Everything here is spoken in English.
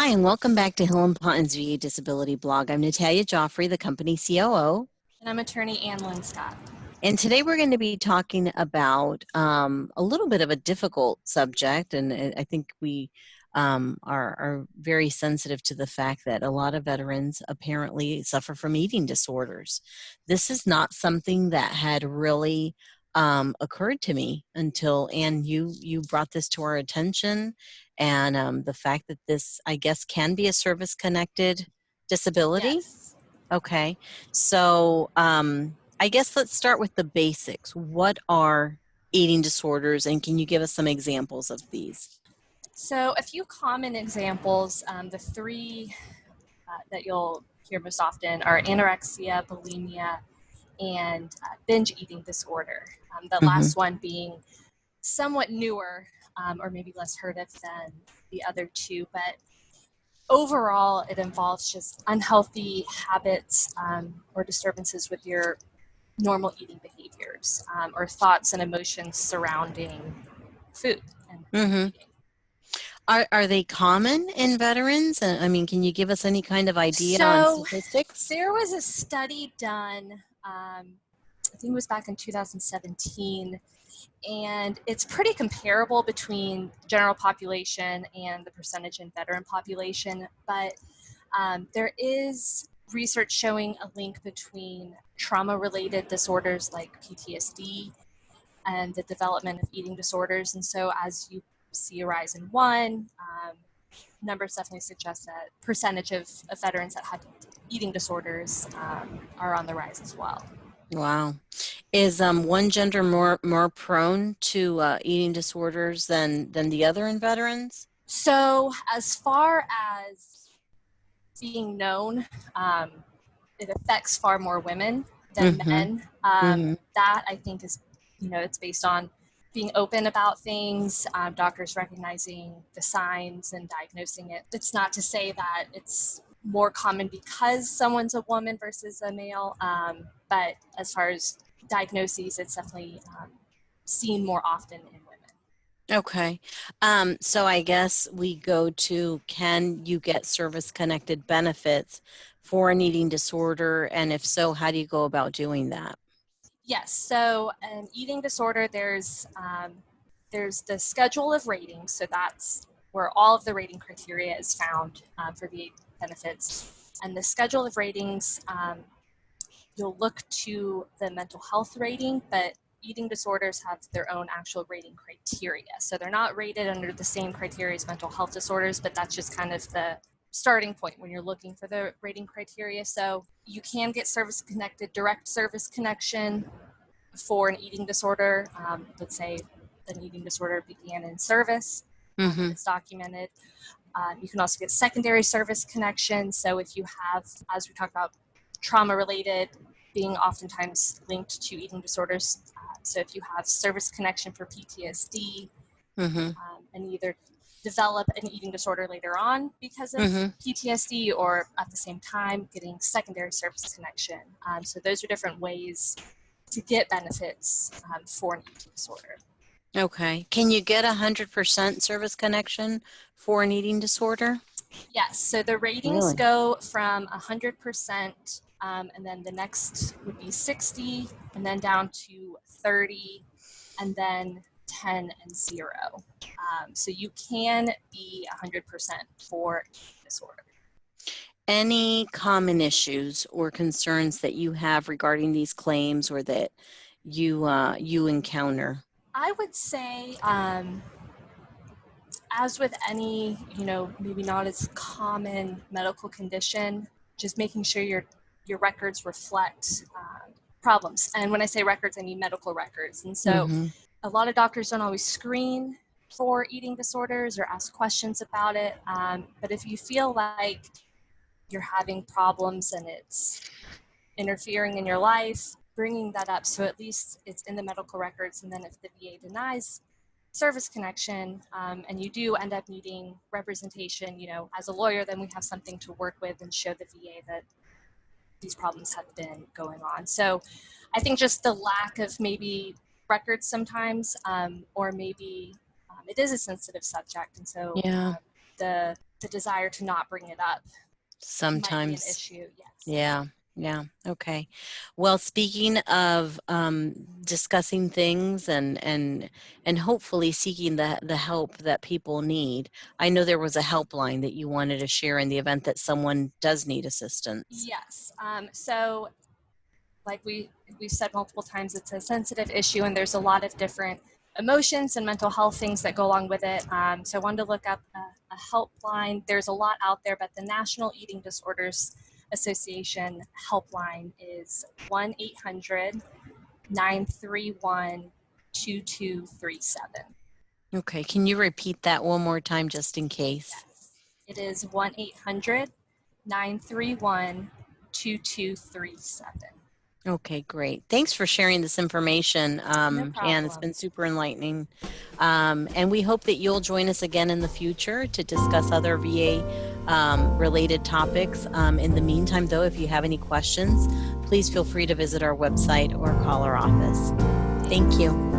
Hi, and welcome back to Hill and Ponton's VA Disability Blog. I'm Natalia Jofre, the company COO. And I'm attorney Ann Linscott. And today we're going to be talking about a little bit of a difficult subject, and I think we are very sensitive to the fact that a lot of veterans apparently suffer from eating disorders. This is not something that had really occurred to me until, Ann, you brought this to our attention, and the fact that this, I guess, can be a service-connected disability. Yes. Okay, so I guess let's start with the basics. What are eating disorders, and can you give us some examples of these? So a few common examples, the three that you'll hear most often are anorexia, bulimia, and binge eating disorder. The last one being somewhat newer or maybe less heard of than the other two, but overall it involves just unhealthy habits or disturbances with your normal eating behaviors or thoughts and emotions surrounding food and eating. Are they common in veterans? I mean, can you give us any kind of idea on So statistics? there was a study done, I think it was back in 2017, and it's pretty comparable between general population and the percentage in veteran population, but there is research showing a link between trauma-related disorders like PTSD and the development of eating disorders. And so as you see a rise in one, numbers definitely suggest that percentage of veterans that have eating disorders are on the rise as well. Wow. Is one gender more prone to eating disorders than the other in veterans? So as far as being known, it affects far more women than men. That I think is, it's based on being open about things, doctors recognizing the signs and diagnosing it. It's not to say that it's more common because someone's a woman versus a male, but as far as diagnoses, it's definitely seen more often in women. Okay. So I guess we go to, can you get service-connected benefits for an eating disorder? And if so, how do you go about doing that? Yes. So an eating disorder, there's the schedule of ratings. So that's where all of the rating criteria is found for VA benefits. And the schedule of ratings, you'll look to the mental health rating, but eating disorders have their own actual rating criteria. So they're not rated under the same criteria as mental health disorders, but that's just kind of the starting point when you're looking for the rating criteria. So you can get service-connected, direct service connection for an eating disorder. Let's say an eating disorder began in service, it's documented. You can also get secondary service connection. So if you have, as we talked about, trauma-related being oftentimes linked to eating disorders. So if you have service connection for PTSD and either develop an eating disorder later on because of PTSD or at the same time getting secondary service connection. So those are different ways to get benefits for an eating disorder. Okay. Can you get 100% service connection for an eating disorder? Yes. So the ratings go from 100%, and then the next would be 60, and then down to 30, and then 10 and 0. So you can be 100% for eating disorder. Any common issues or concerns that you have regarding these claims or that you encounter? I would say, as with any, maybe not as common medical condition, just making sure your records reflect problems. And when I say records, I mean medical records. And so a lot of doctors don't always screen for eating disorders or ask questions about it. But if you feel like you're having problems and it's interfering in your life, bringing that up so at least it's in the medical records. And then if the VA denies service connection and you do end up needing representation, as a lawyer, then we have something to work with and show the VA that these problems have been going on. So I think just the lack of maybe records sometimes, or maybe it is a sensitive subject. And so the the desire to not bring it up might be an Sometimes. issue. Yes. Yeah. Yeah. Okay. Well, speaking of discussing things and hopefully seeking the help that people need, I know there was a helpline that you wanted to share in the event that someone does need assistance. Yes. So, like we've said multiple times, it's a sensitive issue, and there's a lot of different emotions and mental health things that go along with it. So I wanted to look up a helpline. There's a lot out there, but the National Eating Disorders Association helpline is 1-800-931-2237. Okay. Can you repeat that one more time just in case? Yes. It is 1-800-931-2237. Okay, great. Thanks for sharing this information, No Jan. It's problem. been super enlightening. And we hope that you'll join us again in the future to discuss other VA related topics. In the meantime, though, if you have any questions, please feel free to visit our website or call our office. Thank you.